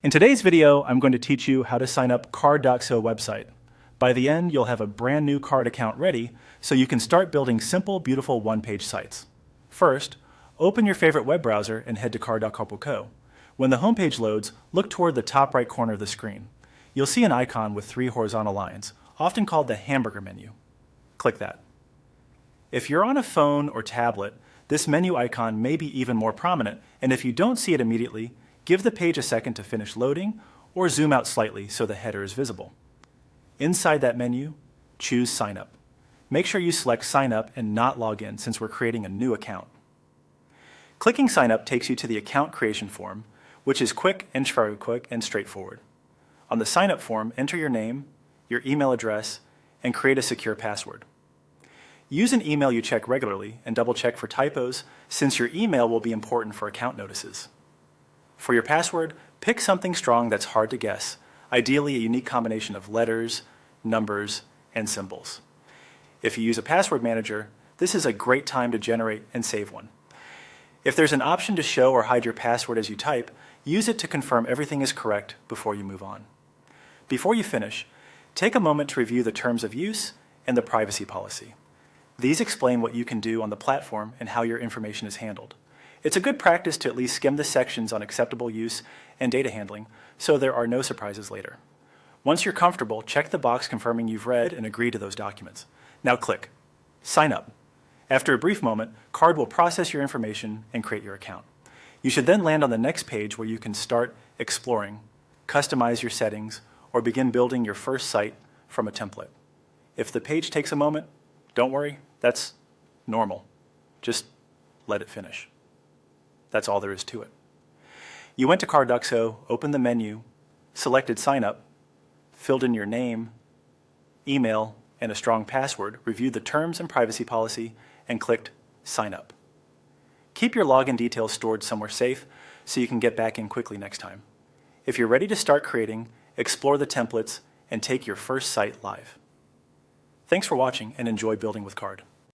In today's video, I'm going to teach you how to sign up Card.so website. By the end, you'll have a brand new Card account ready so you can start building simple, beautiful one-page sites. First, open your favorite web browser and head to card.co. When the homepage loads, look toward the top right corner of the screen. You'll see an icon with 3 horizontal lines, often called the hamburger menu. Click that. If you're on a phone or tablet, this menu icon may be even more prominent, and if you don't see it immediately, give the page a second to finish loading or zoom out slightly so the header is visible. Inside that menu, choose Sign Up. Make sure you select Sign Up and not Log In since we're creating a new account. Clicking Sign Up takes you to the account creation form, which is quick and straightforward. On the Sign Up form, enter your name, your email address, and create a secure password. Use an email you check regularly and double-check for typos since your email will be important for account notices. For your password, pick something strong that's hard to guess, ideally a unique combination of letters, numbers, and symbols. If you use a password manager, this is a great time to generate and save one. If there's an option to show or hide your password as you type, use it to confirm everything is correct before you move on. Before you finish, take a moment to review the terms of use and the privacy policy. These explain what you can do on the platform and how your information is handled. It's a good practice to at least skim the sections on acceptable use and data handling so there are no surprises later. Once you're comfortable, check the box confirming you've read and agree to those documents. Now click Sign Up. After a brief moment, Card will process your information and create your account. You should then land on the next page where you can start exploring, customize your settings, or begin building your first site from a template. If the page takes a moment, don't worry, that's normal. Just let it finish. That's all there is to it. You went to Card.so, opened the menu, selected Sign Up, filled in your name, email, and a strong password, reviewed the terms and privacy policy, and clicked Sign Up. Keep your login details stored somewhere safe so you can get back in quickly next time. If you're ready to start creating, explore the templates, and take your first site live. Thanks for watching and enjoy building with Card.